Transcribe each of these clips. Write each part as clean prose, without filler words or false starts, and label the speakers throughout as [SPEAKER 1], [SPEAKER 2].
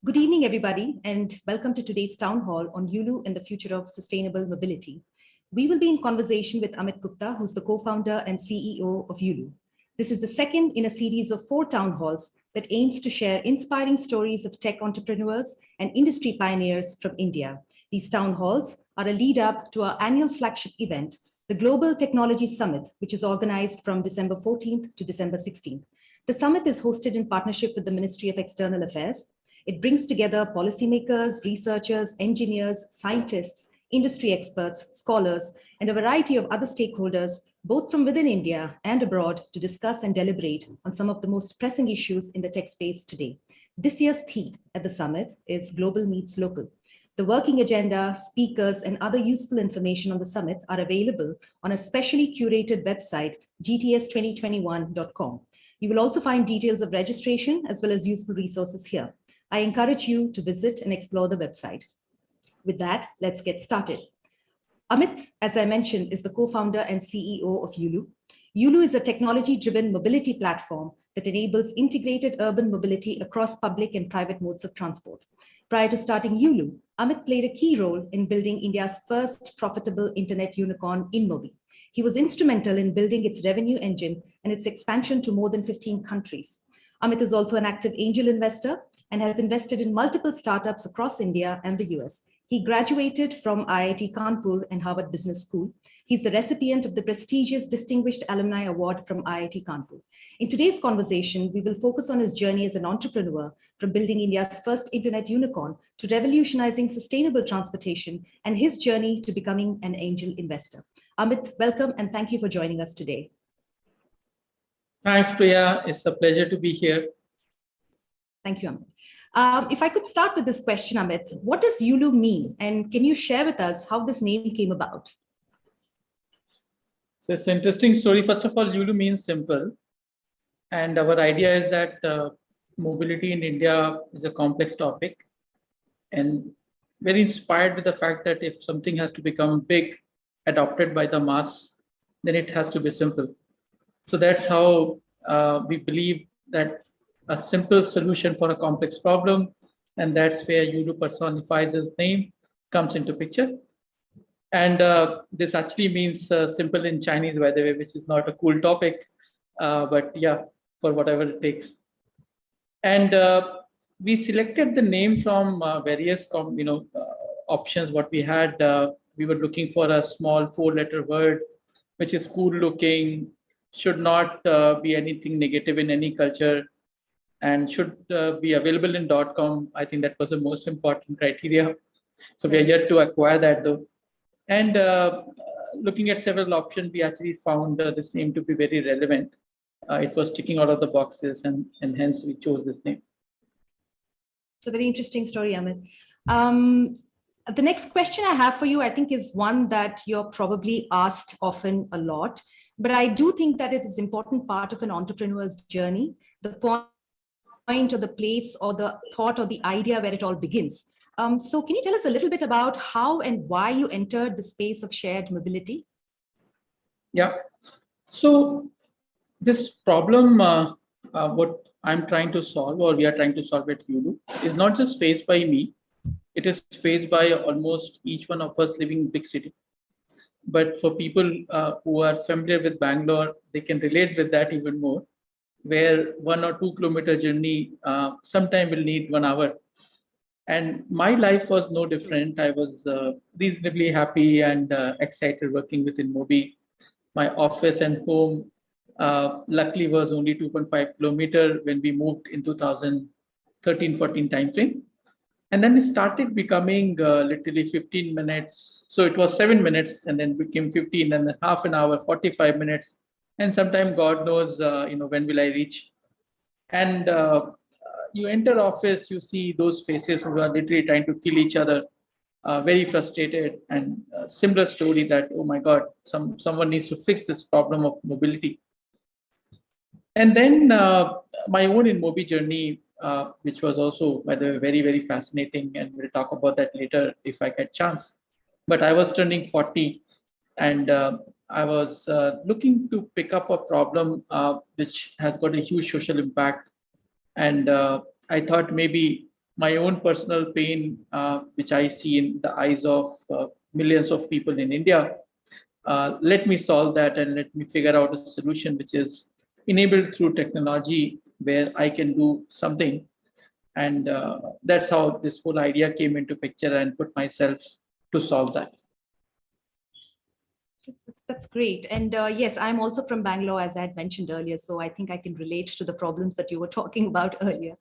[SPEAKER 1] Good evening, everybody, and welcome to today's town hall on Yulu and the future of sustainable mobility. We will be in conversation with Amit Gupta, who's the co-founder and CEO of Yulu. This is the second in a series of 4 town halls that aims to share inspiring stories of tech entrepreneurs and industry pioneers from India. These town halls are a lead up to our annual flagship event, the Global Technology Summit, which is organized from December 14th to December 16th. The summit is hosted in partnership with the Ministry of External Affairs. It brings together policymakers, researchers, engineers, scientists, industry experts, scholars, and a variety of other stakeholders, both from within India and abroad, to discuss and deliberate on some of the most pressing issues in the tech space today. This year's theme at the summit is Global Meets Local. The working agenda, speakers, and other useful information on the summit are available on a specially curated website, gts2021.com. You will also find details of registration as well as useful resources here. I encourage you to visit and explore the website. With that, let's get started. Amit, as I mentioned, is the co-founder and CEO of Yulu. Yulu is a technology-driven mobility platform that enables integrated urban mobility across public and private modes of transport. Prior to starting Yulu, Amit played a key role in building India's first profitable internet unicorn, InMobi. He was instrumental in building its revenue engine and its expansion to more than 15 countries. Amit is also an active angel investor and has invested in multiple startups across India and the US. He graduated from IIT Kanpur and Harvard Business School. He's the recipient of the prestigious Distinguished Alumni Award from IIT Kanpur. In today's conversation, we will focus on his journey as an entrepreneur, from building India's first internet unicorn to revolutionizing sustainable transportation, and his journey to becoming an angel investor. Amit, welcome and thank you for joining us today.
[SPEAKER 2] Thanks, Priya. It's a pleasure to be here.
[SPEAKER 1] Thank you, Amit. If I could start with this question, Amit, what does Yulu mean? And can you share with us how this name came about?
[SPEAKER 2] So it's an interesting story. First of all, Yulu means simple. And our idea is that mobility in India is a complex topic and very inspired with the fact that if something has to become big, adopted by the mass, then it has to be simple. So that's how we believe that a simple solution for a complex problem, and that's where Yulu personifies his name, comes into picture. And this actually means simple in Chinese, by the way, which is not a cool topic, but yeah, for whatever it takes. And we selected the name from various options. What we had, we were looking for a small 4-letter word, which is cool looking, should not be anything negative in any culture, and should be available in .com. I think that was the most important criteria. So we are yet to acquire that though. And looking at several options, we actually found this name to be very relevant. It was ticking out of the boxes, and hence we chose this name.
[SPEAKER 1] It's a very interesting story, Amit. The next question I have for you, I think, is one that you're probably asked often a lot, but I do think that it is an important part of an entrepreneur's journey, the point or the place or the thought or the idea where it all begins. So can you tell us a little bit about how and why you entered the space of shared mobility?
[SPEAKER 2] Yeah. So this problem, what I'm trying to solve, or we are trying to solve at Yulu, is not just faced by me. It is faced by almost each one of us living in big city. But for people who are familiar with Bangalore, they can relate with that even more, where 1 or 2 kilometer journey sometime will need 1 hour. And my life was no different. I was reasonably happy and excited working with InMobi. My office and home luckily was only 2.5 kilometer when we moved in 2013-14 timeframe. And then it started becoming literally 15 minutes. So it was 7 minutes and then became 15 and then half an hour, 45 minutes. And sometime God knows, when will I reach? And you enter office, you see those faces who are literally trying to kill each other, very frustrated, and similar story that, oh my God, someone needs to fix this problem of mobility. And then my own InMobi journey, which was also, by the way, very, very fascinating. And we'll talk about that later if I get chance. But I was turning 40 and I was looking to pick up a problem which has got a huge social impact. And I thought maybe my own personal pain, which I see in the eyes of millions of people in India. Let me solve that and let me figure out a solution which is enabled through technology where I can do something. And that's how this whole idea came into picture and put myself to solve that.
[SPEAKER 1] That's great. And yes, I'm also from Bangalore, as I had mentioned earlier. So I think I can relate to the problems that you were talking about earlier.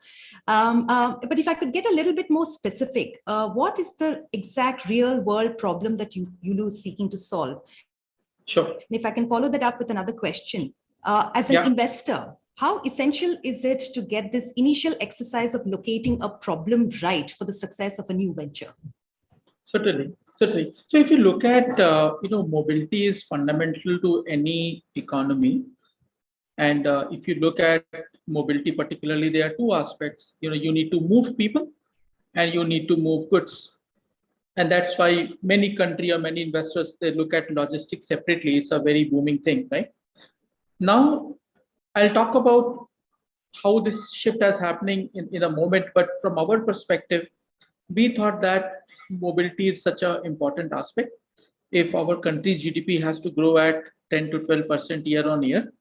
[SPEAKER 1] But if I could get a little bit more specific, what is the exact real world problem that Yulu is seeking to solve?
[SPEAKER 2] Sure.
[SPEAKER 1] And if I can follow that up with another question, as an investor, how essential is it to get this initial exercise of locating a problem right for the success of a new venture?
[SPEAKER 2] Certainly. Certainly. So if you look at, mobility is fundamental to any economy. And if you look at mobility particularly, there are two aspects. You need to move people and you need to move goods. And that's why many country or many investors, they look at logistics separately. It's a very booming thing, right? Now, I'll talk about how this shift is happening in a moment. But from our perspective, we thought that mobility is such an important aspect. If our country's GDP has to grow at 10 to 12% year on year,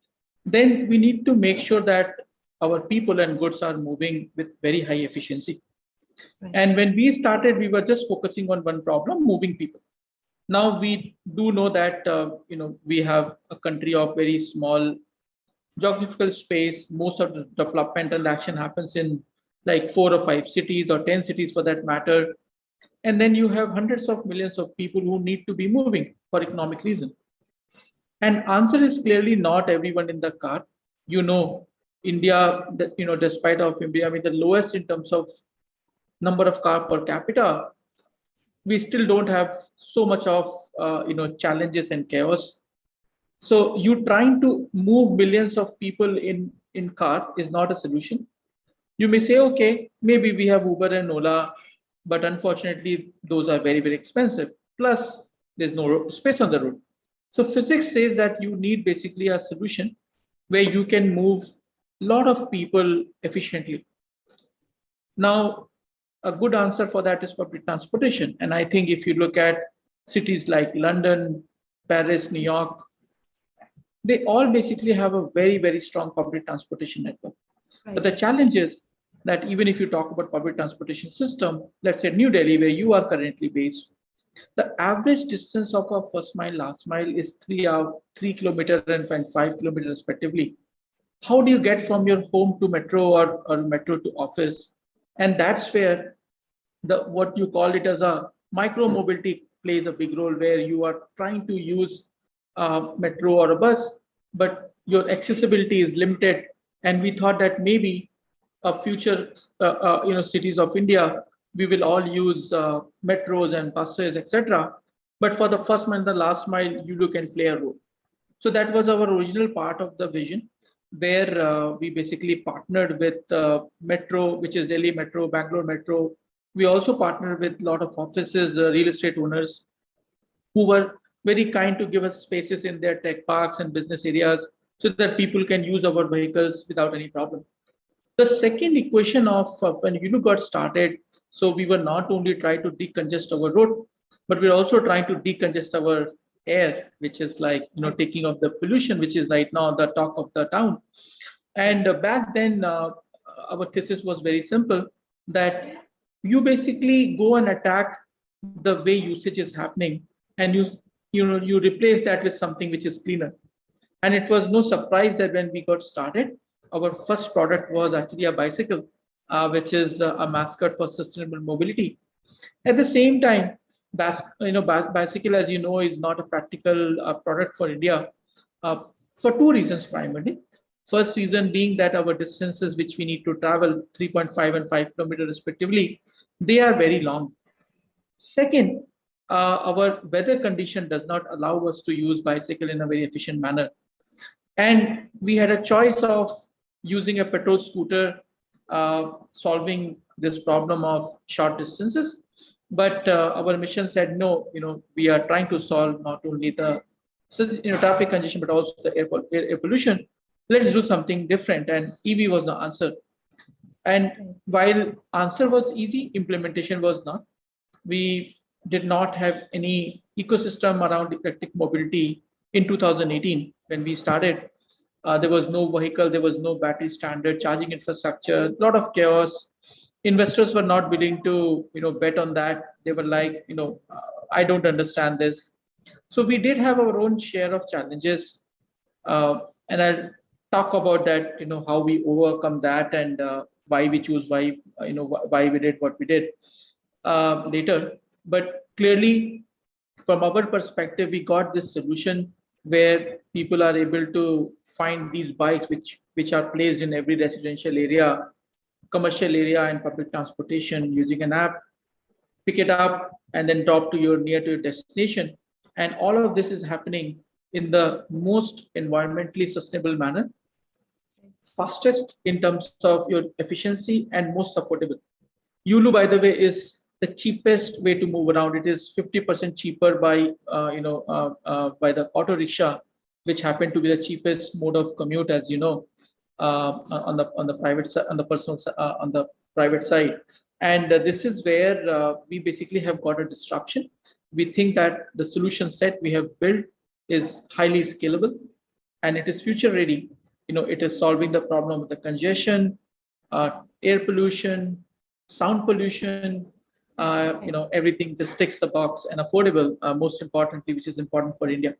[SPEAKER 2] then we need to make sure that our people and goods are moving with very high efficiency. Right. And when we started, we were just focusing on one problem, moving people. Now we do know that we have a country of very small geographical space. Most of the developmental action happens in like 4 or 5 cities or 10 cities for that matter. And then you have hundreds of millions of people who need to be moving for economic reason. And answer is clearly not everyone in the car. India, despite of India, the lowest in terms of number of car per capita, we still don't have so much of challenges and chaos. So you trying to move millions of people in car is not a solution. You may say, okay, maybe we have Uber and Ola, but unfortunately, those are very, very expensive. Plus, there's no space on the road. So physics says that you need basically a solution where you can move a lot of people efficiently. Now, a good answer for that is public transportation. And I think if you look at cities like London, Paris, New York, they all basically have a very, very strong public transportation network. Right. But the challenge is that even if you talk about public transportation system, let's say New Delhi, where you are currently based, the average distance of a first mile, last mile is 3 kilometers and 5 kilometers respectively. How do you get from your home to metro or metro to office? And that's where what you call it as a micro mobility plays a big role, where you are trying to use metro or a bus, but your accessibility is limited. And we thought that maybe future cities of India, we will all use metros and buses, etc. But for the first mile and the last mile, Yulu can play a role. So that was our original part of the vision, where we basically partnered with Metro, which is Delhi Metro, Bangalore Metro. We also partnered with a lot of offices, real estate owners, who were very kind to give us spaces in their tech parks and business areas so that people can use our vehicles without any problem. The second equation of when Yulu got started, so we were not only trying to decongest our road, but we're also trying to decongest our air, which is like, taking off the pollution, which is right now the talk of the town. And back then, our thesis was very simple, that you basically go and attack the way usage is happening, and you replace that with something which is cleaner. And it was no surprise that when we got started, our first product was actually a bicycle, which is a mascot for sustainable mobility. At the same time, bicycle, as you know, is not a practical product for India for two reasons primarily. First reason being that our distances which we need to travel, 3.5 and 5 kilometers respectively, they are very long. Second, our weather condition does not allow us to use bicycle in a very efficient manner. And we had a choice of using a petrol scooter, solving this problem of short distances. But our mission said, no, we are trying to solve not only the traffic congestion, but also the air pollution. Let's do something different. And EV was the answer. And while answer was easy, implementation was not. We did not have any ecosystem around electric mobility in 2018 when we started. There was no vehicle, there was no battery standard, charging infrastructure, a lot of chaos. Investors were not willing to, bet on that. They were like, I don't understand this. So we did have our own share of challenges, and I'll talk about that. How we overcome that and why we choose why we did what we did later. But clearly, from our perspective, we got this solution where people are able to find these bikes which are placed in every residential area, commercial area, and public transportation using an app, pick it up, and then drop to your near to your destination. And all of this is happening in the most environmentally sustainable manner, fastest in terms of your efficiency, and most affordable. Yulu, by the way, is the cheapest way to move around. It is 50% cheaper by the auto rickshaw, which happened to be the cheapest mode of commute, as you know, on the private side, on the private side. And this is where we basically have got a disruption. We think that the solution set we have built is highly scalable, and it is future ready. It is solving the problem of the congestion, air pollution, sound pollution, everything that ticks the box, and affordable, most importantly, which is important for India.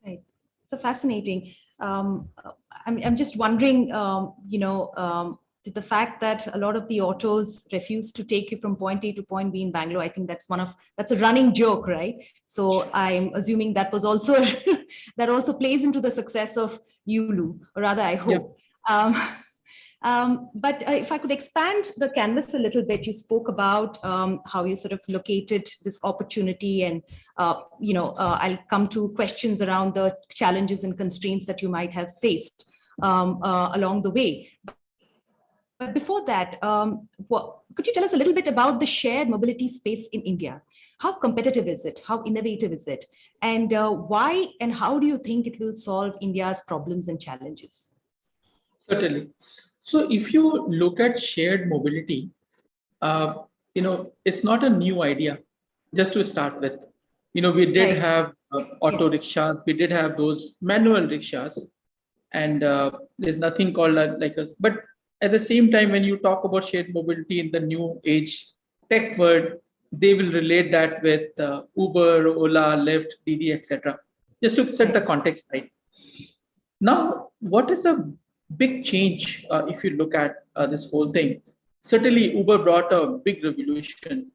[SPEAKER 1] Right. So fascinating. I'm just wondering, the fact that a lot of the autos refuse to take you from point A to point B in Bangalore, I think that's a running joke, right? So I'm assuming that was also that also plays into the success of Yulu, or rather, I hope. Yeah. But if I could expand the canvas a little bit, you spoke about how you sort of located this opportunity, and I'll come to questions around the challenges and constraints that you might have faced along the way. But before that, could you tell us a little bit about the shared mobility space in India? How competitive is it? How innovative is it? And why and how do you think it will solve India's problems and challenges?
[SPEAKER 2] Certainly. So if you look at shared mobility, it's not a new idea. Just to start with, we did have auto rickshaws, we did have those manual rickshaws, and there's nothing called like us. But at the same time, when you talk about shared mobility in the new age tech world, they will relate that with Uber, Ola, Lyft, Didi, etc. Just to set the context right. Now, what is the big change if you look at this whole thing? Certainly, Uber brought a big revolution.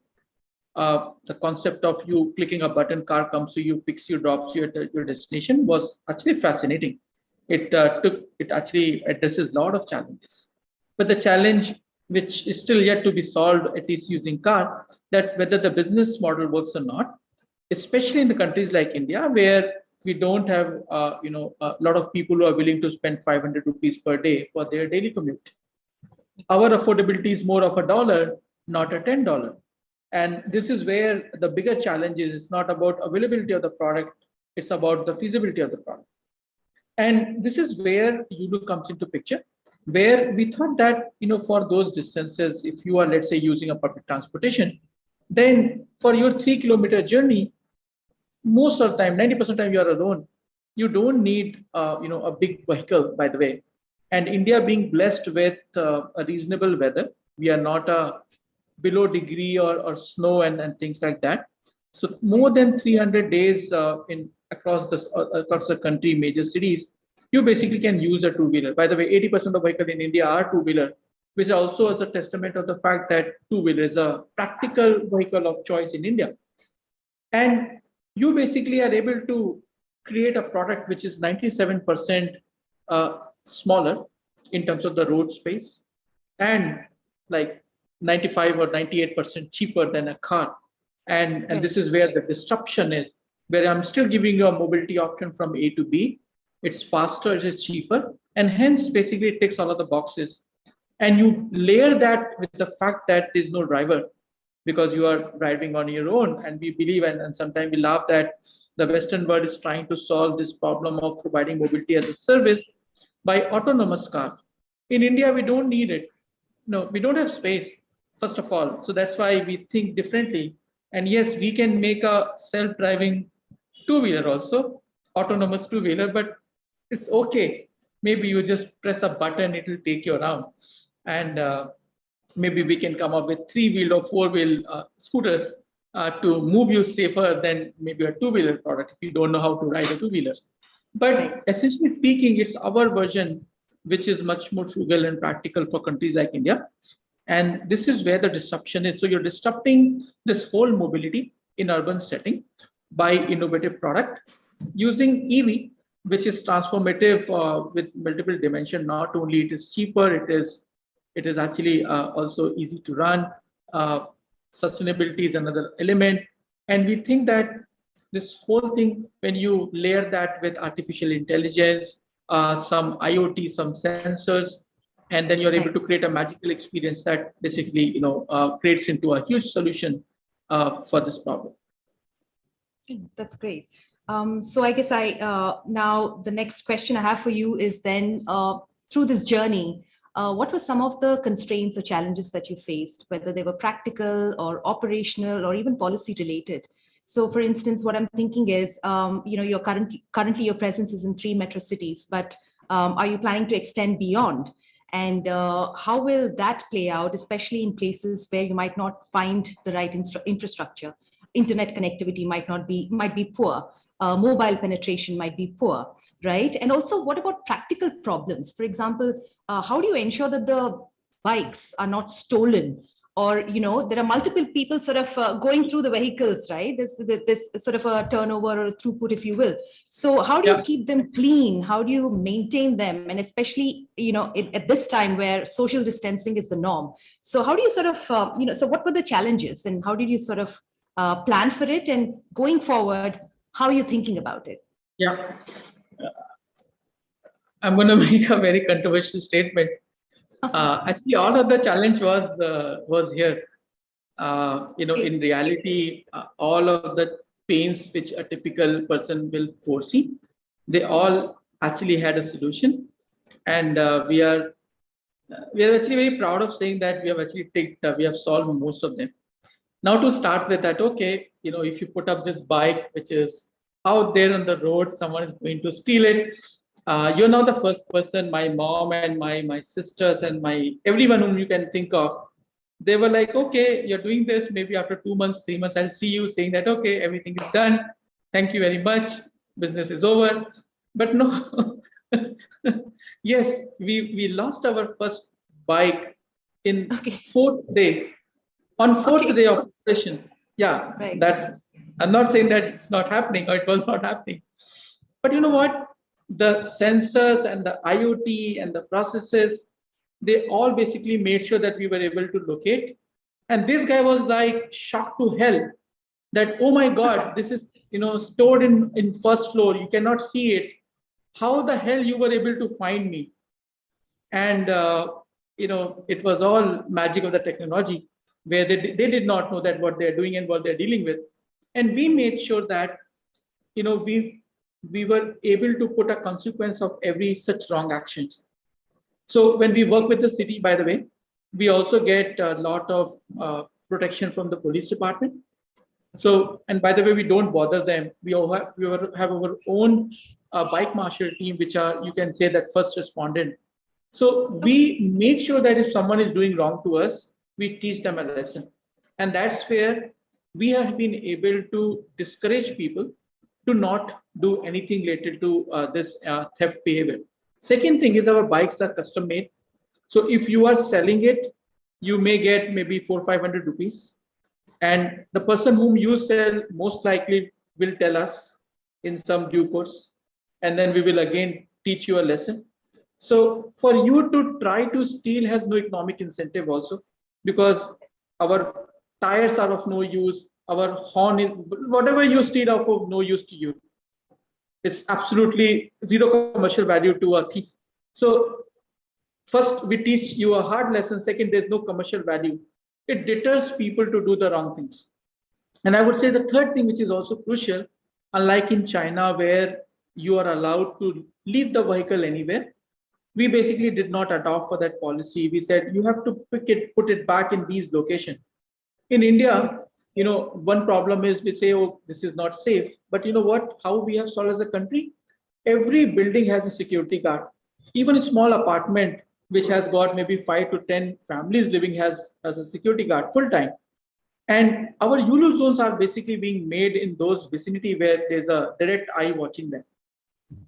[SPEAKER 2] The concept of you clicking a button, car comes to you, picks you, drops you at your destination was actually fascinating. It actually addresses a lot of challenges. But the challenge, which is still yet to be solved, at least using car, that whether the business model works or not, especially in the countries like India, where we don't have a lot of people who are willing to spend 500 rupees per day for their daily commute. Our affordability is more of $1, not a $10. And this is where the bigger challenge is. It's not about availability of the product, it's about the feasibility of the product. And this is where Yulu comes into picture, where we thought that for those distances, if you are, let's say, using a public transportation, then for your 3-kilometer journey, most of the time, 90% of the time, you are alone. You don't need a big vehicle, by the way. And India being blessed with a reasonable weather, we are not a below degree or snow and things like that. So more than 300 days across the country, major cities, you basically can use a two-wheeler. By the way, 80% of vehicles in India are two-wheeler, which also is a testament of the fact that two-wheeler is a practical vehicle of choice in India. And you basically are able to create a product which is 97% smaller in terms of the road space, and like 95 or 98% cheaper than a car. And this is where the disruption is, where I'm still giving you a mobility option from A to B. It's faster, it is cheaper, and hence basically it ticks all of the boxes. And you layer that with the fact that there's no driver, because you are driving on your own. And we believe, and sometimes we laugh, that the Western world is trying to solve this problem of providing mobility as a service by autonomous car. In India, we don't need it. No, we don't have space, first of all. So that's why we think differently. And yes, we can make a self-driving two-wheeler also, autonomous two-wheeler, but it's okay. Maybe you just press a button, it will take you around. And maybe we can come up with three-wheel or four-wheel scooters to move you safer than maybe a two-wheeler product if you don't know how to ride a two-wheeler. But essentially speaking, it's our version, which is much more frugal and practical for countries like India. And this is where the disruption is. So you're disrupting this whole mobility in urban setting by innovative product using EV, which is transformative with multiple dimension. Not only it is cheaper, it is actually also easy to run. Sustainability is another element. And we think that this whole thing, when you layer that with artificial intelligence, some IoT, some sensors, and then you're able to create a magical experience that basically, creates into a huge solution for this problem.
[SPEAKER 1] That's great. So I guess now the next question I have for you is then through this journey, what were some of the constraints or challenges that you faced, whether they were practical or operational or even policy related? So for instance, what I'm thinking is, your currently your presence is in 3 metro cities, but are you planning to extend beyond? And how will that play out, especially in places where you might not find the right infrastructure? Internet connectivity might be poor. Mobile penetration might be poor, right? And also, what about practical problems? For example, how do you ensure that the bikes are not stolen? Or, there are multiple people sort of going through the vehicles, right? This sort of a turnover or throughput, if you will. So how do you keep them clean? How do you maintain them? And especially, at this time where social distancing is the norm. So how do you sort of, so what were the challenges and how did you sort of plan for it? And going forward, how are you thinking about it?
[SPEAKER 2] Yeah. I'm going to make a very controversial statement. Actually, all of the challenge was here. In reality, all of the pains which a typical person will foresee, they all actually had a solution, and we are actually very proud of saying that we have solved most of them. Now to start with that, okay, if you put up this bike which is out there on the road, someone is going to steal it. You're not the first person. My mom and my sisters and everyone whom you can think of, they were like, okay, you're doing this. Maybe after 2 months, 3 months, I'll see you saying that, okay, everything is done. Thank you very much. Business is over. But no, yes, we lost our first bike in 4th day. On 4th day of operation. Yeah, I'm not saying that it's not happening or it was not happening. But you know what? The sensors and the IoT and the processes, they all basically made sure that we were able to locate. And this guy was like shocked to hell that, oh my God, this is stored in first floor. You cannot see it. How the hell you were able to find me? And it was all magic of the technology, where they did not know that what they're doing and what they're dealing with. And we made sure that, we were able to put a consequence of every such wrong actions. So when we work with the city, by the way, we also get a lot of protection from the police department. So, and by the way, we don't bother them. We have our own bike marshal team, which are, you can say, that first respondent. So we make sure that if someone is doing wrong to us, we teach them a lesson. And that's where we have been able to discourage people to not do anything related to this theft behavior. Second thing is, our bikes are custom made. So if you are selling it, you may get maybe 400-500 rupees. And the person whom you sell most likely will tell us in some due course. And then we will again teach you a lesson. So for you to try to steal has no economic incentive also, because our tires are of no use. Our horn is, whatever you steal are of no use to you. It's absolutely zero commercial value to a thief. So first, we teach you a hard lesson. Second, there's no commercial value. It deters people to do the wrong things. And I would say the third thing, which is also crucial, unlike in China, where you are allowed to leave the vehicle anywhere, We basically did not adopt for that policy. We said you have to put it back in these locations. In India, one problem is we say, oh, this is not safe. But you know what? How we have solved as a country? Every building has a security guard. Even a small apartment which has got maybe 5 to 10 families living has a security guard full time. And our Yulu zones are basically being made in those vicinity where there's a direct eye watching them.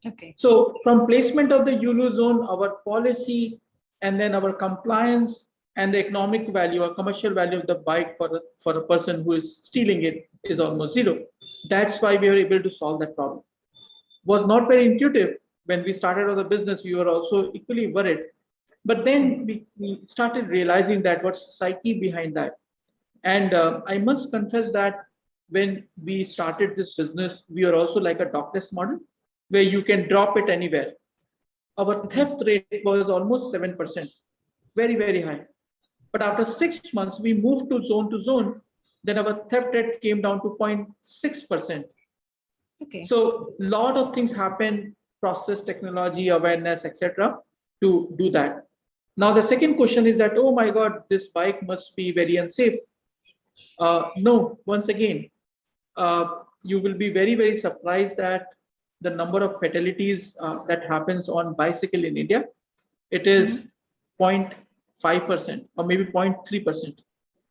[SPEAKER 1] Okay.
[SPEAKER 2] So from placement of the Yulu zone, our policy, and then our compliance and the economic value or commercial value of the bike for a person who is stealing it is almost zero. That's why we were able to solve that problem. Was not very intuitive. When we started on the business, we were also equally worried. But then we started realizing that what's the psyche behind that. And I must confess that when we started this business, we are also like a dockless model where you can drop it anywhere. Our theft rate was almost 7%, very, very high. But after 6 months, we moved to zone, then our theft rate came down to 0.6%.
[SPEAKER 1] Okay.
[SPEAKER 2] So a lot of things happen, process, technology, awareness, etc., to do that. Now, the second question is that, oh my God, this bike must be very unsafe. No, once again, you will be very, very surprised that the number of fatalities that happens on bicycle in India, it is 0.5% or maybe 0.3%.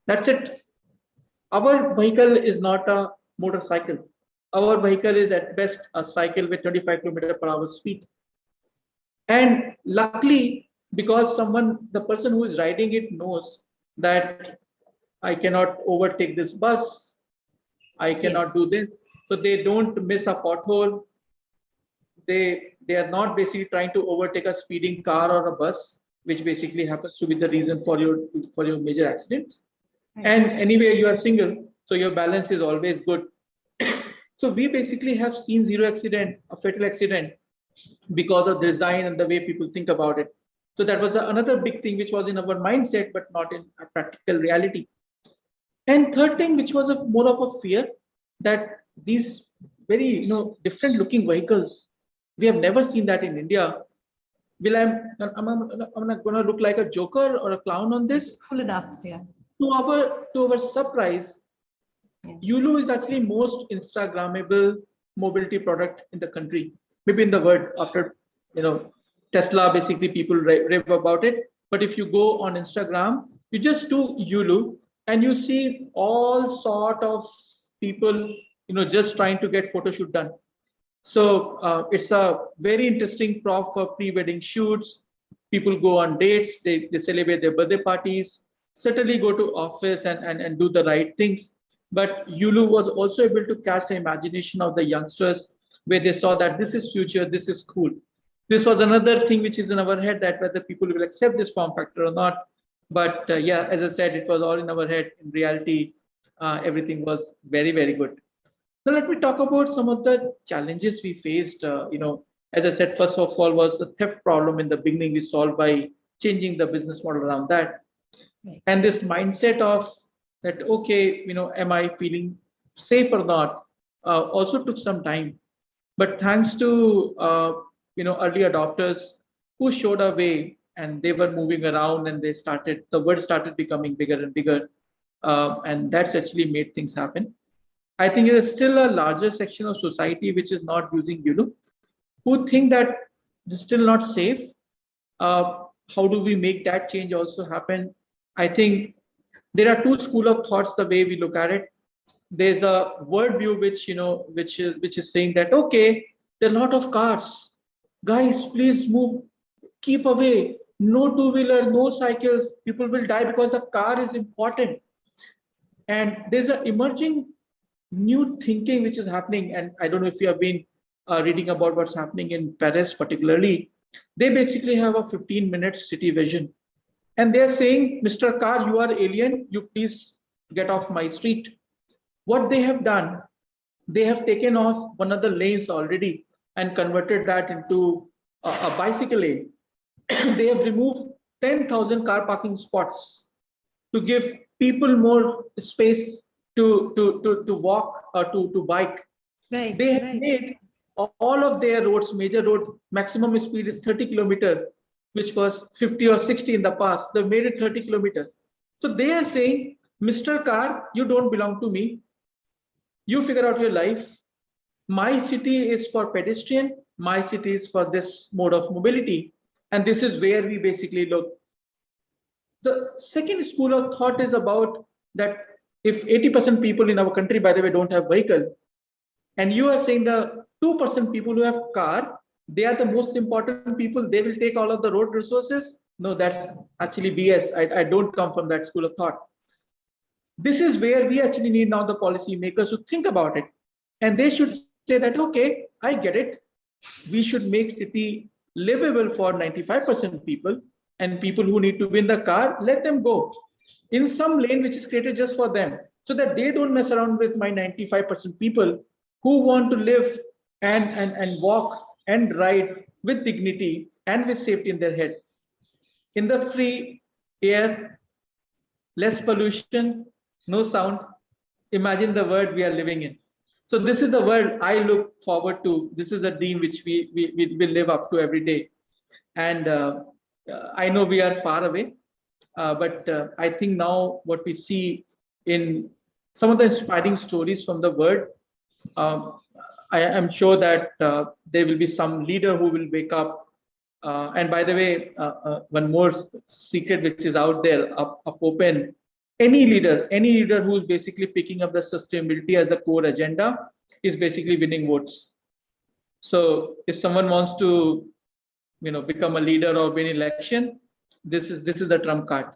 [SPEAKER 2] That's it. Our vehicle is not a motorcycle. Our vehicle is at best a cycle with 25 km/h speed. And luckily, because the person who is riding it knows that I cannot overtake this bus, I cannot do this. So they don't miss a pothole. They are not basically trying to overtake a speeding car or a bus, which basically happens to be the reason for your major accidents. Right. And anyway, you are single, so your balance is always good. So we basically have seen zero accident, a fatal accident, because of design and the way people think about it. So that was another big thing which was in our mindset, but not in a practical reality. And third thing, which was more of a fear, that these very different looking vehicles, we have never seen that in India. I'm not going to look like a joker or a clown on this.
[SPEAKER 1] Full enough, yeah.
[SPEAKER 2] To our surprise, Yulu is actually most Instagrammable mobility product in the country, maybe in the world. After Tesla, basically people rave about it. But if you go on Instagram, you just do Yulu and you see all sort of people, just trying to get photo shoot done. So it's a very interesting prop for pre-wedding shoots. People go on dates, they celebrate their birthday parties, certainly go to office and do the right things. But Yulu was also able to catch the imagination of the youngsters, where they saw that this is future, this is cool. This was another thing which is in our head, that whether people will accept this form factor or not. But yeah, as I said, it was all in our head. In reality, everything was very, very good. So let me talk about some of the challenges we faced. As I said, first of all, was the theft problem in the beginning we solved by changing the business model around that. Right. And this mindset of that, okay, am I feeling safe or not, also took some time. But thanks to early adopters who showed a way, and they were moving around, and the word started becoming bigger and bigger, and that's actually made things happen. I think there is still a larger section of society which is not using Yulu, who think that it's still not safe. How do we make that change also happen? I think there are two schools of thoughts the way we look at it. There's a word view which is saying that, okay, there are a lot of cars. Guys, please move, keep away. No two-wheeler, no cycles. People will die because the car is important. And there's an emerging new thinking which is happening. And I don't know if you have been reading about what's happening in Paris particularly. They basically have a 15-minute city vision. And they're saying, Mr. Car, you are alien. You please get off my street. What they have done, they have taken off one of the lanes already and converted that into a bicycle lane. They have removed 10,000 car parking spots to give people more space to walk or to bike. Right, they have made all of their roads, major road, maximum speed is 30 kilometers. which was 50 or 60 in the past. They made it 30 kilometers. So they are saying, Mr. Car, you don't belong to me. You figure out your life. My city is for pedestrian. My city is for this mode of mobility. And this is where we basically look. The second school of thought is about that if 80% people in our country, by the way, don't have vehicle, and you are saying the 2% people who have car, they are the most important people, they will take all of the road resources. No, that's actually BS. I don't come from that school of thought. This is where we actually need now the policy makers to think about it. And they should say that, okay, I get it. We should make city livable for 95% people, and people who need to win the car, let them go in some lane which is created just for them, so that they don't mess around with my 95% people who want to live and walk and ride with dignity and with safety in their head. In the free air, less pollution, no sound. Imagine the world we are living in. So this is the world I look forward to. This is a dream which we live up to every day. And I know we are far away, but I think now what we see in some of the inspiring stories from the world, I am sure that there will be some leader who will wake up. And by the way, one more secret which is out there, up open, any leader who is basically picking up the sustainability as a core agenda is basically winning votes. So if someone wants to, become a leader or win election, this is the trump card.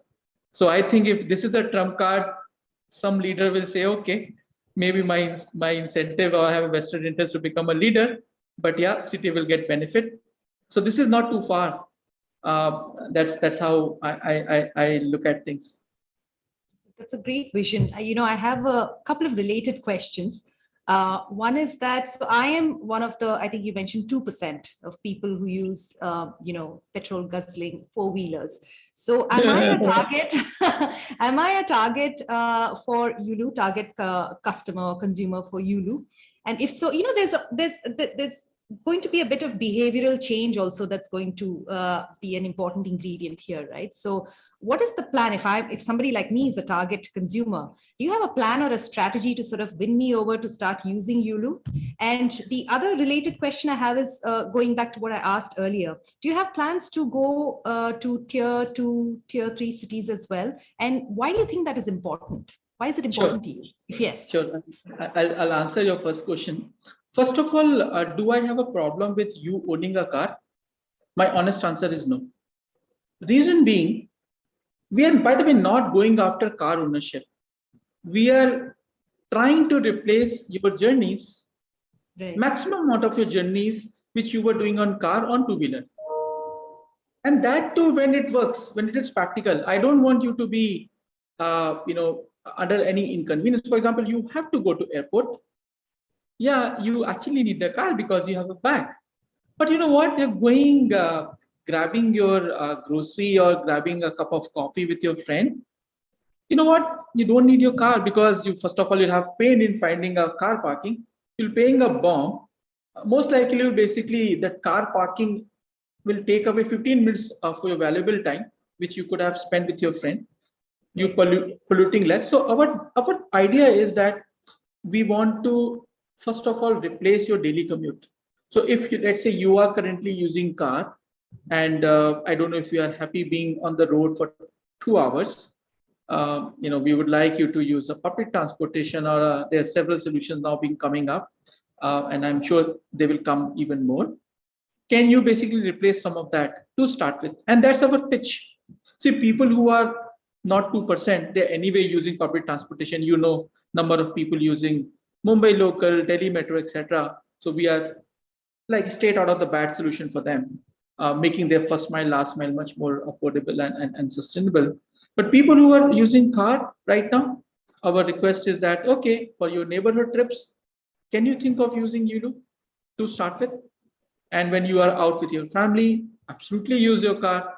[SPEAKER 2] So I think if this is the trump card, some leader will say, okay, maybe my incentive, or I have a vested interest to become a leader, but yeah, city will get benefit. So this is not too far. That's how I look at things.
[SPEAKER 1] That's a great vision. I have a couple of related questions. One is that, so I am one of the, I think you mentioned 2% of people who use, petrol guzzling four-wheelers. So am I a target? Am I a target for Yulu, target customer or consumer for Yulu? And if so, there's going to be a bit of behavioral change also that's going to be an important ingredient here, right? So what is the plan if somebody like me is a target consumer? Do you have a plan or a strategy to sort of win me over to start using Yulu? And the other related question I have is going back to what I asked earlier. Do you have plans to go to tier 2, tier 3 cities as well? And why do you think that is important? Why is it important to you? If yes.
[SPEAKER 2] Sure. I'll answer your first question. First of all, do I have a problem with you owning a car? My honest answer is no. Reason being, we are, by the way, not going after car ownership. We are trying to replace your journeys, right, maximum amount of your journeys, which you were doing on car, on two-wheeler. And that too, when it works, when it is practical. I don't want you to be, under any inconvenience. For example, you have to go to airport. Yeah, you actually need the car because you have a bag. But you know what? You're going, grabbing your grocery or grabbing a cup of coffee with your friend. You know what? You don't need your car because you, first of all, you'll have pain in finding a car parking. You'll paying a bomb. Most likely, basically, that car parking will take away 15 minutes of your valuable time, which you could have spent with your friend. You polluting less. So our idea is that we want to, first of all, replace your daily commute. So if you, let's say you are currently using car, and I don't know if you are happy being on the road for 2 hours, we would like you to use a public transportation, or there are several solutions now being coming up, and I'm sure they will come even more. Can you basically replace some of that to start with? And that's our pitch. See, people who are not 2%, they're anyway using public transportation. Number of people using Mumbai local, Delhi metro, etc. So we are like straight out of the bat solution for them, making their first mile, last mile much more affordable and sustainable. But people who are using car right now, our request is that, okay, for your neighborhood trips, can you think of using Yulu to start with? And when you are out with your family, absolutely use your car,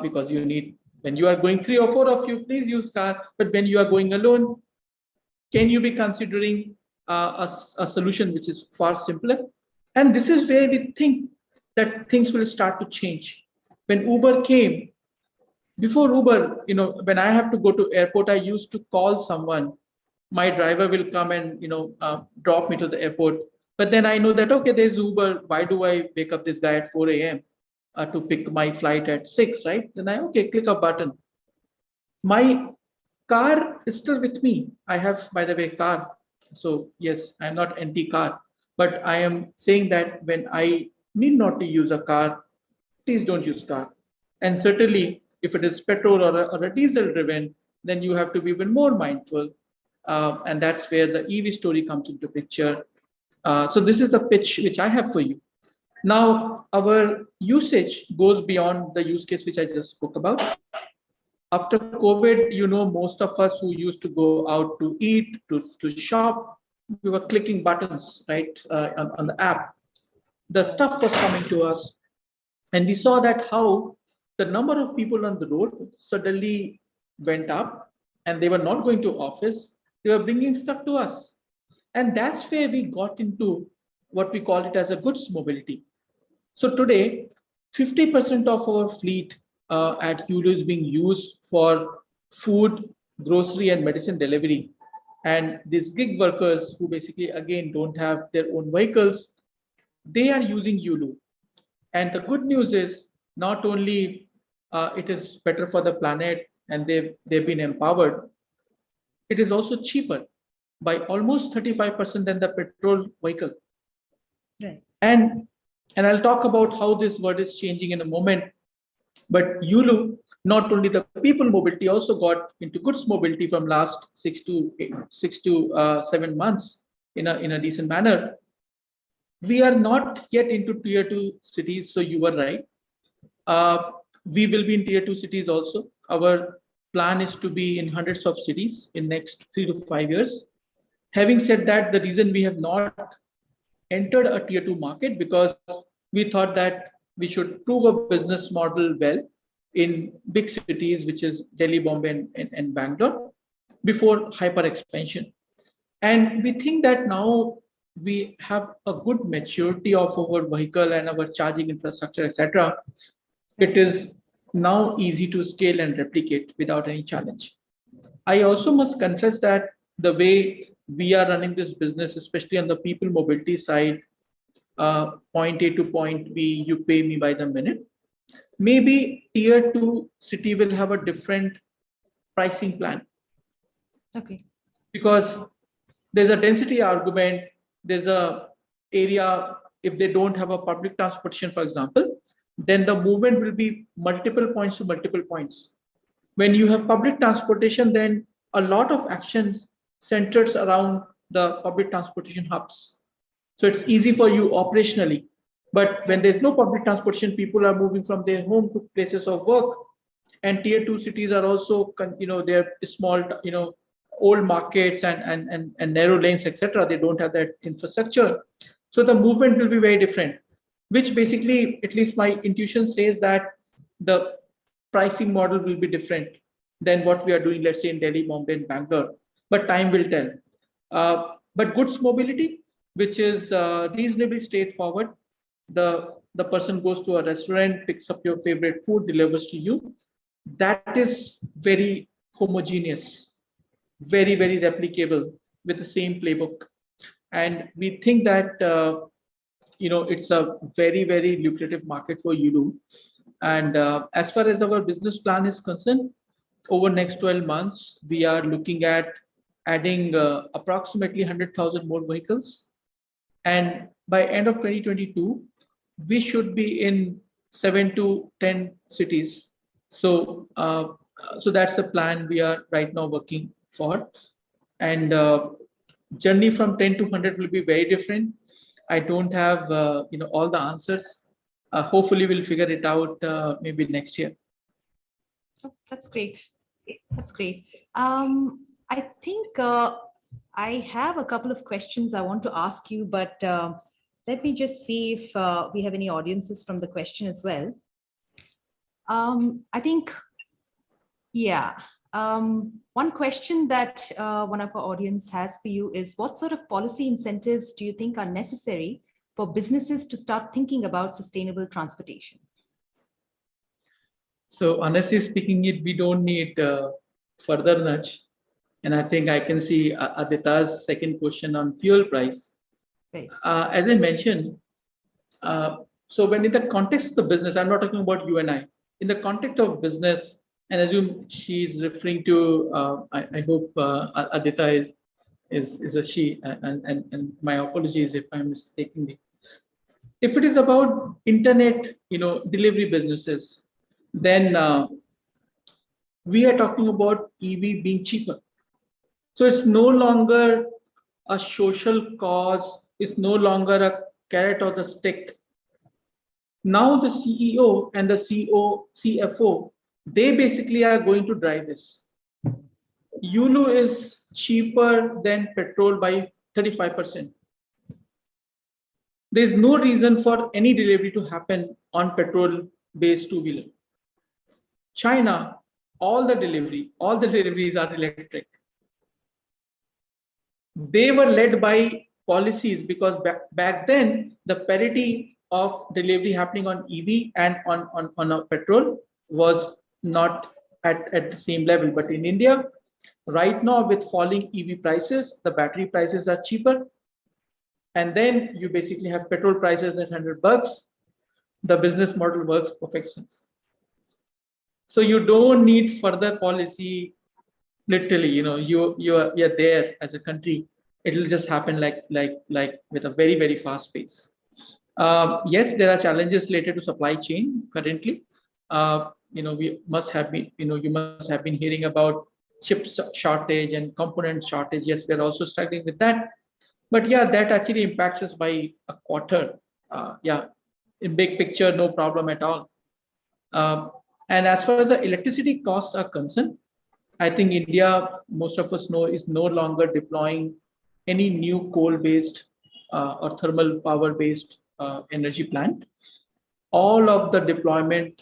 [SPEAKER 2] because you need, when you are going 3 or 4 of you, please use car. But when you are going alone, can you be considering a solution which is far simpler? And this is where we think that things will start to change. When Uber came, before Uber, when I have to go to airport, I used to call someone. My driver will come and drop me to the airport. But then I know that okay, there's Uber. Why do I wake up this guy at 4 a.m. To pick my flight at 6, right? Then I click a button. My car is still with me. I have, by the way, car. So yes, I'm not anti-car, but I am saying that when I need not to use a car, please don't use car. And certainly, if it is petrol or a diesel driven, then you have to be even more mindful. And that's where the EV story comes into picture. So this is the pitch which I have for you. Now, our usage goes beyond the use case which I just spoke about. After COVID, most of us who used to go out to eat, to shop, we were clicking buttons, right, on the app. The stuff was coming to us, and we saw that how the number of people on the road suddenly went up, and they were not going to office, they were bringing stuff to us. And that's where we got into what we call it as a goods mobility. So today, 50% of our fleet at Yulu is being used for food, grocery, and medicine delivery. And these gig workers who basically, again, don't have their own vehicles, they are using Yulu. And the good news is not only it is better for the planet and they've been empowered, it is also cheaper by almost 35% than the petrol vehicle.
[SPEAKER 1] Right.
[SPEAKER 2] And I'll talk about how this word is changing in a moment. But Yulu, not only the people mobility, also got into goods mobility from last 6 to 7 months in a decent manner. We are not yet into tier 2 cities, so you were right. We will be in tier 2 cities also. Our plan is to be in hundreds of cities in next 3 to 5 years. Having said that, the reason we have not entered a tier 2 market because we thought that we should prove a business model well in big cities, which is Delhi, Bombay, and Bangalore, before hyper expansion. And we think that now we have a good maturity of our vehicle and our charging infrastructure, etc. It is now easy to scale and replicate without any challenge. I also must confess that the way we are running this business, especially on the people mobility side, point A to point B, you pay me by the minute. Maybe tier 2 city will have a different pricing plan.
[SPEAKER 1] Okay.
[SPEAKER 2] Because there's a density argument, there's a area, if they don't have a public transportation, for example, then the movement will be multiple points to multiple points. When you have public transportation, then a lot of actions centers around the public transportation hubs. So it's easy for you operationally. But when there's no public transportation, people are moving from their home to places of work. And tier 2 cities are also, they're small, old markets and narrow lanes, etc. They don't have that infrastructure. So the movement will be very different, which basically, at least my intuition says that the pricing model will be different than what we are doing, let's say in Delhi, Bombay, and Bangalore. But time will tell. But goods mobility, which is reasonably straightforward. The person goes to a restaurant, picks up your favorite food, delivers to you. That is very homogeneous, very, very replicable with the same playbook. And we think that it's a very, very lucrative market for Yulu. And as far as our business plan is concerned, over next 12 months, we are looking at adding approximately 100,000 more vehicles. And by end of 2022, we should be in 7 to 10 cities. So that's the plan we are right now working for. And journey from 10 to 100 will be very different. I don't have all the answers. Hopefully, we'll figure it out maybe next year.
[SPEAKER 1] Oh, that's great. That's great. I think I have a couple of questions I want to ask you, but let me just see if we have any audiences from the question as well. I think, yeah. One question that one of our audience has for you is, what sort of policy incentives do you think are necessary for businesses to start thinking about sustainable transportation?
[SPEAKER 2] So honestly speaking, we don't need further nudge. And I think I can see Adita's second question on fuel price.
[SPEAKER 1] Right.
[SPEAKER 2] As I mentioned, so when in the context of the business, I'm not talking about you and I. In the context of business, and assume she's referring to, I hope Adita is a she, and my apologies if I'm mistaken. If it is about internet, delivery businesses, then we are talking about EV being cheaper. So it's no longer a social cause. It's no longer a carrot or the stick. Now the CEO and the CFO, they basically are going to drive this. Yulu is cheaper than petrol by 35%. There is no reason for any delivery to happen on petrol-based two-wheeler. China, all the deliveries are electric. They were led by policies because back then the parity of delivery happening on EV and on a petrol was not at the same level. But in India, right now with falling EV prices, the battery prices are cheaper. And then you basically have petrol prices at $100. The business model works perfection. So you don't need further policy. Literally, you're there as a country. It'll just happen like with a very fast pace. Yes, there are challenges related to supply chain currently. We must have been, you must have been hearing about chip shortage and component shortage. Yes, we're also struggling with that. But yeah, that actually impacts us by a quarter. Yeah, in big picture, no problem at all. And as far as the electricity costs are concerned, I think India, most of us know, is no longer deploying any new coal-based or thermal power-based energy plant. All of the deployment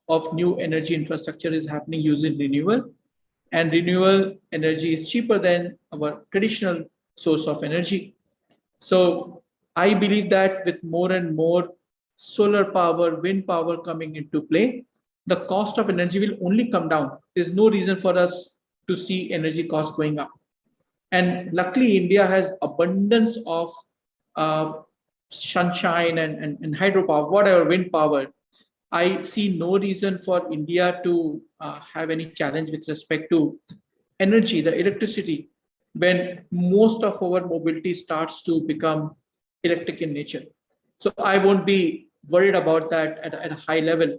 [SPEAKER 2] of new energy infrastructure is happening using renewable, and renewable energy is cheaper than our traditional source of energy. So I believe that with more and more solar power, wind power coming into play, the cost of energy will only come down. There's no reason for us to see energy costs going up. And luckily, India has abundance of sunshine and hydropower, whatever, wind power. I see no reason for India to have any challenge with respect to energy, the electricity, when most of our mobility starts to become electric in nature. So I won't be worried about that at a high level.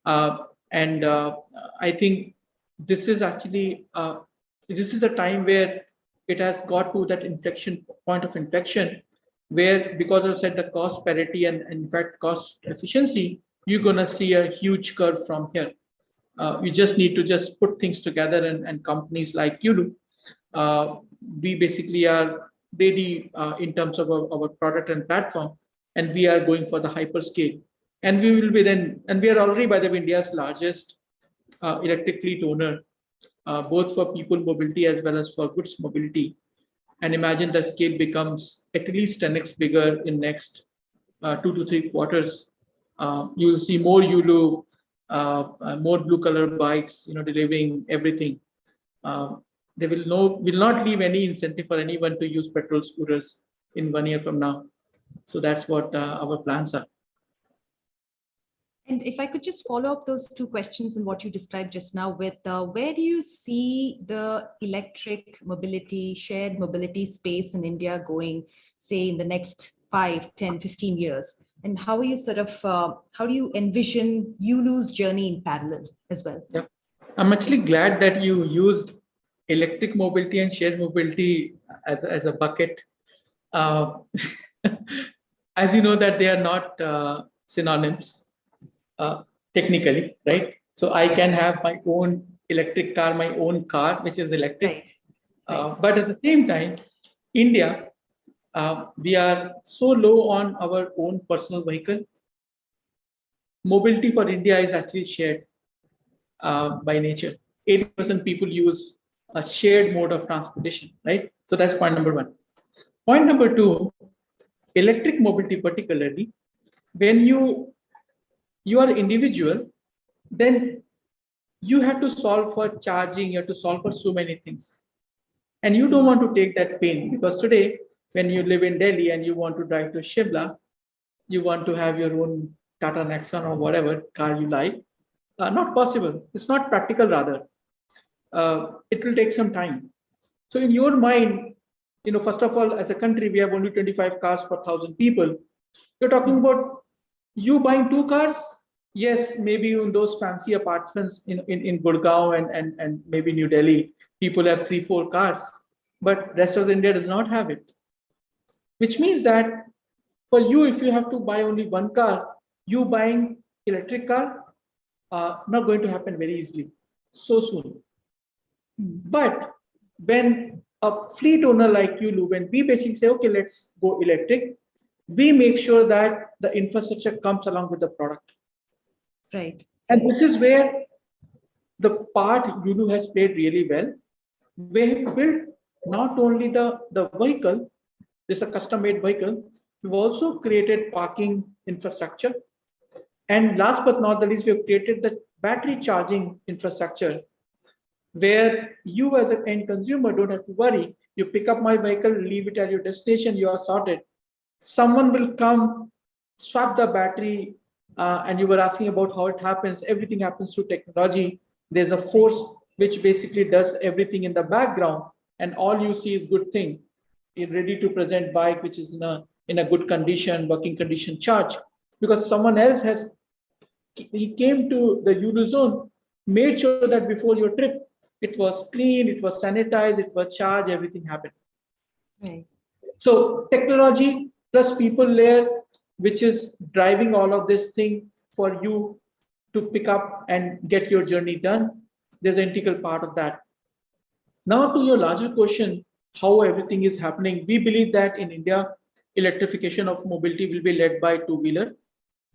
[SPEAKER 2] And I think this is actually, this is a time where it has got to that point of inflection, where because I said the cost parity and in fact cost efficiency, you're going to see a huge curve from here. You just need to just put things together, and companies like Yulu, we basically are ready in terms of our product and platform, and we are going for the hyperscale. And we will be then, and we are already, by the way, India's largest electric fleet owner, both for people mobility as well as for goods mobility. And imagine the scale becomes at least 10x bigger in next 2 to 3 quarters. You will see more Yulu, more blue color bikes, delivering everything. They will not leave any incentive for anyone to use petrol scooters in 1 year from now. So that's what our plans are.
[SPEAKER 1] And if I could just follow up those two questions and what you described just now with, where do you see the electric mobility, shared mobility space in India going, say, in the next 5, 10, 15 years? And how are you how do you envision Yulu's journey in parallel as well?
[SPEAKER 2] Yeah, I'm actually glad that you used electric mobility and shared mobility as a bucket. As you know that they are not synonyms. Technically, right? So I can have my own electric car, my own car, which is electric. Right. But at the same time, India, we are so low on our own personal vehicle. Mobility for India is actually shared by nature. 80% people use a shared mode of transportation, right? So that's point number one. Point number two, electric mobility particularly, when you are individual, then you have to solve for charging, you have to solve for so many things. And you don't want to take that pain, because today, when you live in Delhi and you want to drive to Shimla, you want to have your own Tata Nexon or whatever car you like. Not possible. It's not practical, rather. It will take some time. So in your mind, first of all, as a country, we have only 25 cars per 1,000 people. You're talking about you buying 2 cars? Yes, maybe in those fancy apartments in Gurgaon and maybe New Delhi, people have 3, 4 cars, but rest of India does not have it. Which means that for you, if you have to buy only 1 car, you buying electric car, not going to happen very easily, so soon. But when a fleet owner like you, when we basically say, okay, let's go electric, we make sure that the infrastructure comes along with the product.
[SPEAKER 1] Right.
[SPEAKER 2] And this is where the part Yulu has played really well. We have built not only the vehicle, this is a custom-made vehicle, we've also created parking infrastructure. And last but not the least, we've created the battery charging infrastructure, where you as an end consumer don't have to worry. You pick up my vehicle, leave it at your destination, you are sorted. Someone will come, swap the battery, and you were asking about how it happens. Everything happens through technology. There's a force which basically does everything in the background, and all you see is good thing. A ready to present bike, which is in a good condition, working condition charge, because someone else he came to the Yulu zone, made sure that before your trip, it was clean, it was sanitized, it was charged, everything happened.
[SPEAKER 1] Right.
[SPEAKER 2] So technology plus people layer, which is driving all of this thing for you to pick up and get your journey done. There's an integral part of that. Now to your larger question, how everything is happening. We believe that in India, electrification of mobility will be led by 2-wheeler,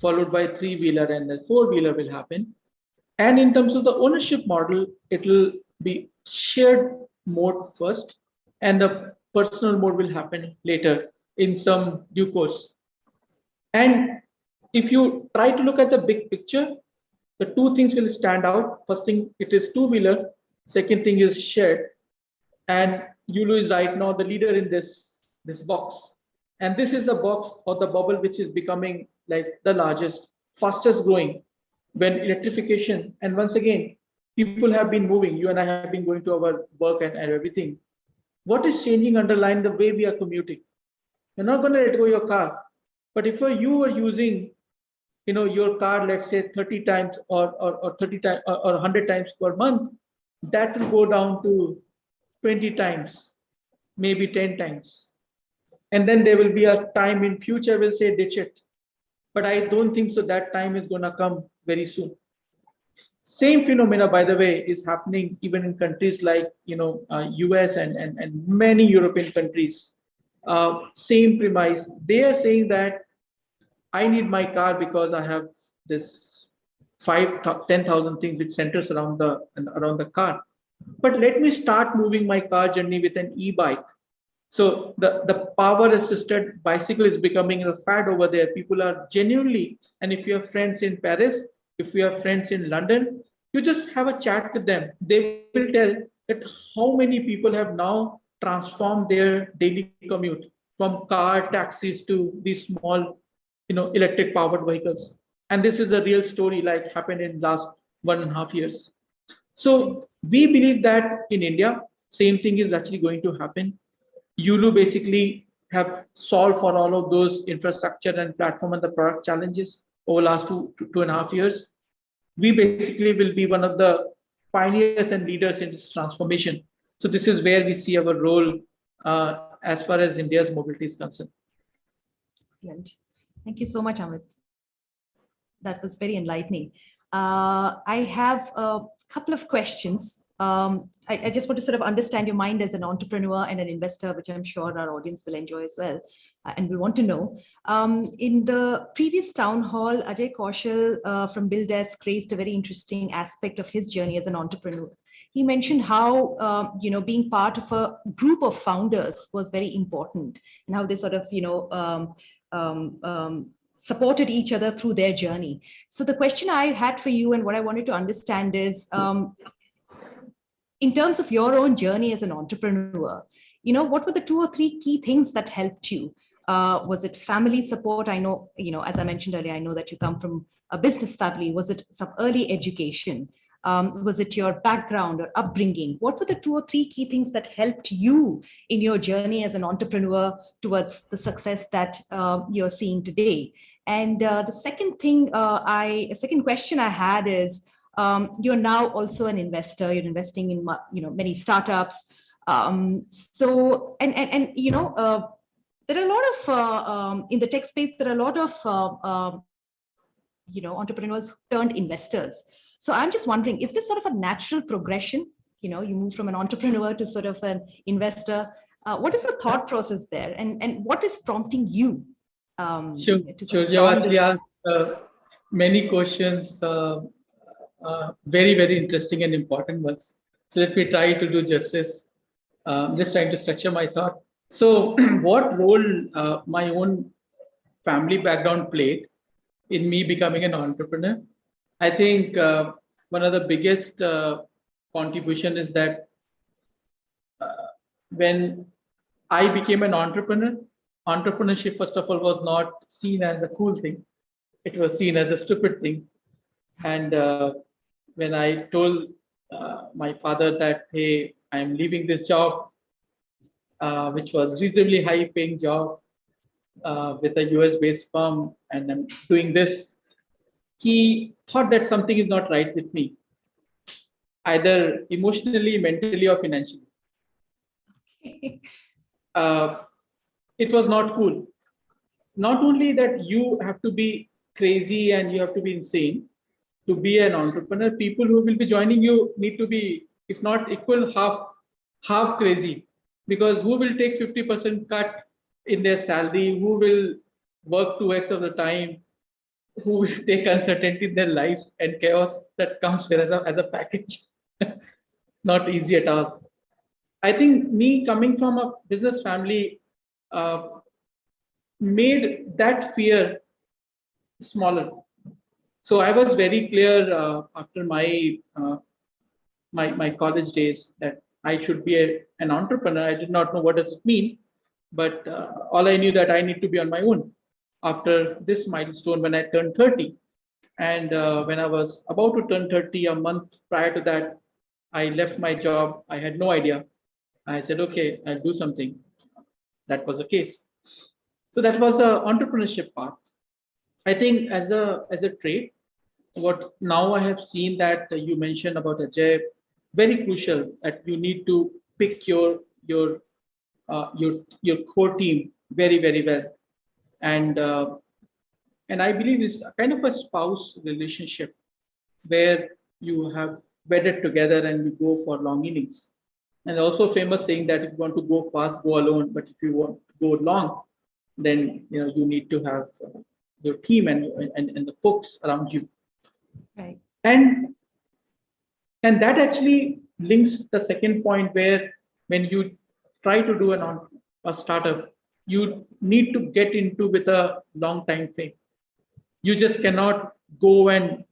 [SPEAKER 2] followed by 3-wheeler, and then 4-wheeler will happen. And in terms of the ownership model, it will be shared mode first, and the personal mode will happen later in some due course. And if you try to look at the big picture, the 2 things will stand out. First thing, it is 2-wheeler. Second thing is shared. And Yulu is right now the leader in this box. And this is the box or the bubble which is becoming like the largest, fastest growing when electrification. And once again, people have been moving. You and I have been going to our work and everything. What is changing underlying the way we are commuting? You're not going to let go your car. But if you were using your car, let's say 30 times or 30 times or 100 times per month, that will go down to 20 times, maybe 10 times. And then there will be a time in future we'll say ditch it. But I don't think so that time is going to come very soon. Same phenomena, by the way, is happening even in countries like US and many European countries. Same premise. They are saying that I need my car because I have this 10,000 things which centers around the car. But let me start moving my car journey with an e-bike. So the power assisted bicycle is becoming a fad over there. People are genuinely, and if you have friends in Paris, if you have friends in London, you just have a chat with them. They will tell that how many people have now transformed their daily commute from car taxis to these small, electric powered vehicles. And this is a real story like happened in last 1.5 years. So we believe that in India, same thing is actually going to happen. Yulu basically have solved for all of those infrastructure and platform and the product challenges over last 2.5 years. We basically will be one of the pioneers and leaders in this transformation. So this is where we see our role as far as India's mobility is concerned.
[SPEAKER 1] Excellent. Thank you so much, Amit. That was very enlightening. I have a couple of questions. I just want to sort of understand your mind as an entrepreneur and an investor, which I'm sure our audience will enjoy as well, and will want to know. In the previous town hall, Ajay Kaushal from BillDesk raised a very interesting aspect of his journey as an entrepreneur. He mentioned how being part of a group of founders was very important, and how they sort of supported each other through their journey. So the question I had for you and what I wanted to understand is, in terms of your own journey as an entrepreneur, what were the 2 or 3 key things that helped you? Was it family support? I know, as I mentioned earlier, I know that you come from a business family. Was it some early education? Was it your background or upbringing? What were the 2 or 3 key things that helped you in your journey as an entrepreneur towards the success that you're seeing today? And the second question I had is, you're now also an investor. You're investing in many startups. There are a lot of in the tech space. There are a lot of entrepreneurs who turned investors. So I'm just wondering, is this sort of a natural progression? You move from an entrepreneur to sort of an investor. What is the thought process there, and what is prompting you?
[SPEAKER 2] Sure. You actually asked many questions, very, very interesting and important ones. So let me try to do justice. Just trying to structure my thought. So what role my own family background played in me becoming an entrepreneur? I think one of the biggest contribution is that when I became an entrepreneur, entrepreneurship, first of all, was not seen as a cool thing. It was seen as a stupid thing. And when I told my father that, hey, I'm leaving this job, which was reasonably high paying job with a US based firm, and I'm doing this, he thought that something is not right with me, either emotionally, mentally, or financially. It was not cool. Not only that you have to be crazy and you have to be insane to be an entrepreneur, people who will be joining you need to be, if not equal, half crazy, because who will take 50% cut in their salary, who will work 2x of the time, who will take uncertainty in their life and chaos that comes with as a package. Not easy at all. I think me coming from a business family made that fear smaller. So I was very clear after my college days that I should be an entrepreneur. I did not know what does it mean, but all I knew that I need to be on my own after this milestone when I turned 30. And when I was about to turn 30, a month prior to that, I left my job. I had no idea. I said, okay, I'll do something. That was the case. So that was the entrepreneurship part. I think as a trait, what now I have seen that you mentioned about Ajay, very crucial that you need to pick your core team very, very well, and I believe it's kind of a spouse relationship where you have wedded together and you go for long innings. And also famous saying that if you want to go fast, go alone, but if you want to go long, then you need to have your team and the folks around you.
[SPEAKER 1] Right.
[SPEAKER 2] And that actually links the second point where when you try to do a startup, you need to get into with a long time frame. You just cannot go and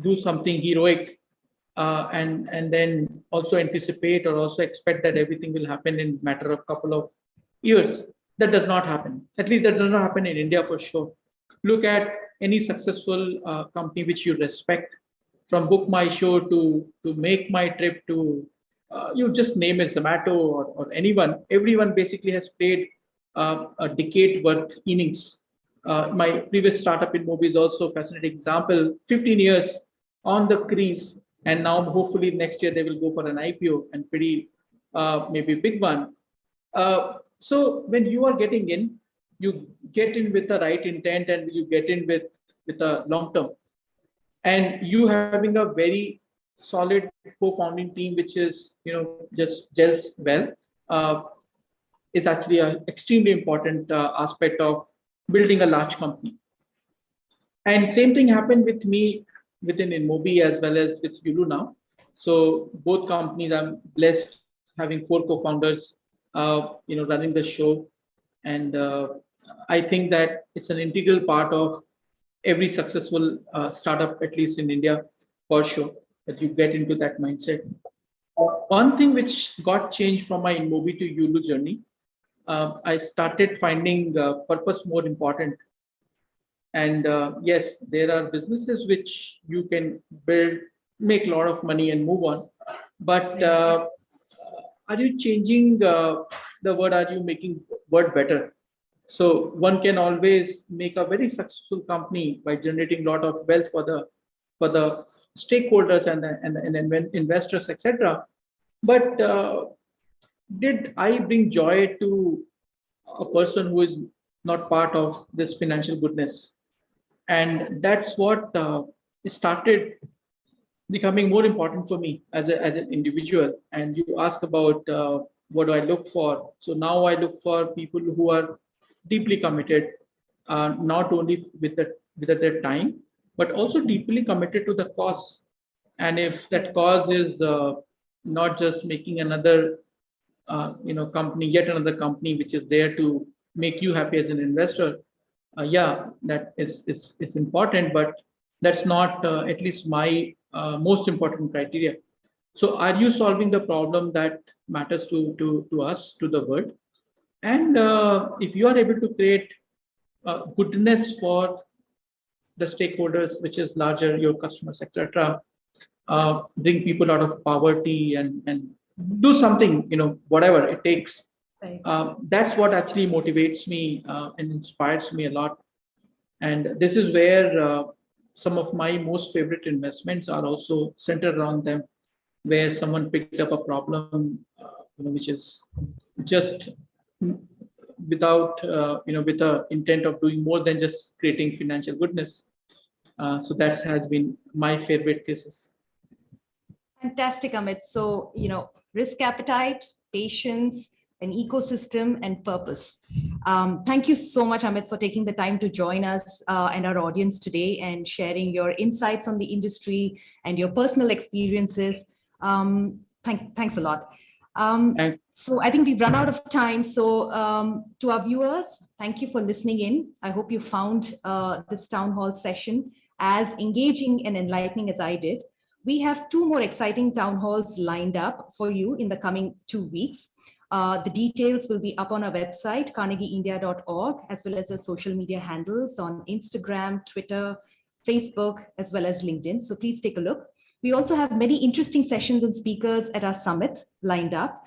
[SPEAKER 2] do something heroic and then also anticipate or also expect that everything will happen in matter of couple of years. That does not happen. At least that does not happen in India for sure. Look at any successful company which you respect, from Book My Show to Make My Trip to you just name it, Zomato or anyone. Everyone basically has played a decade worth innings. My previous startup in Mobi is also a fascinating example. 15 years on the crease, and now hopefully next year they will go for an IPO and pretty maybe big one. So when you are getting in, you get in with the right intent and you get in with a long term. And you having a very solid co-founding team, which is just gels well, is actually an extremely important aspect of building a large company. And same thing happened with me within Inmobi as well as with Yulu now. So both companies, I'm blessed having 4 co-founders, running the show, and I think that it's an integral part of every successful startup, at least in India, for sure, that you get into that mindset. One thing which got changed from my Inmobi to Yulu journey, I started finding purpose more important. And yes, there are businesses which you can build, make a lot of money and move on. But are you changing the word? Are you making word better? So one can always make a very successful company by generating a lot of wealth for the stakeholders and investors, etc. But did I bring joy to a person who is not part of this financial goodness? And that's what started becoming more important for me as an individual. And you ask about what do I look for? So now I look for people who are deeply committed, not only with their time, but also deeply committed to the cause. And if that cause is not just making another company, yet another company which is there to make you happy as an investor, yeah, that is important, but that's not at least my most important criteria. So are you solving the problem that matters to us, to the world? And if you are able to create goodness for the stakeholders, which is larger, your customers, etc., bring people out of poverty and do something, whatever it takes.
[SPEAKER 1] Right.
[SPEAKER 2] That's what actually motivates me and inspires me a lot. And this is where some of my most favorite investments are also centered around them, where someone picked up a problem, which is just without, with the intent of doing more than just creating financial goodness. So that has been my favorite cases.
[SPEAKER 1] Fantastic, Amit. So, risk appetite, patience, an ecosystem, and purpose. Thank you so much, Amit, for taking the time to join us and our audience today and sharing your insights on the industry and your personal experiences. Thanks a lot. So I think we've run out of time. So to our viewers, thank you for listening in. I hope you found this town hall session as engaging and enlightening as I did. We have 2 more exciting town halls lined up for you in the coming 2 weeks. The details will be up on our website, carnegieindia.org, as well as the social media handles on Instagram, Twitter, Facebook, as well as LinkedIn. So please take a look. We also have many interesting sessions and speakers at our summit lined up.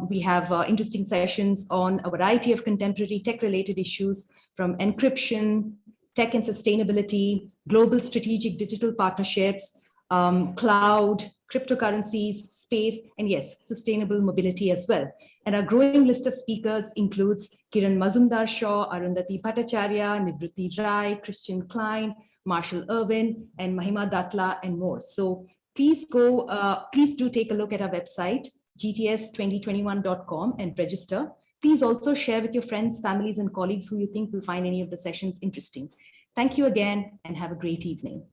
[SPEAKER 1] We have interesting sessions on a variety of contemporary tech-related issues, from encryption, tech and sustainability, global strategic digital partnerships, cloud, cryptocurrencies, space, and yes, sustainable mobility as well. And our growing list of speakers includes Kiran Mazumdar-Shaw, Arundhati Bhattacharya, Nivruti Rai, Christian Klein, Marshall Irwin, and Mahima Datla, and more. So please do take a look at our website, gts2021.com, and register. Please also share with your friends, families, and colleagues who you think will find any of the sessions interesting. Thank you again, and have a great evening.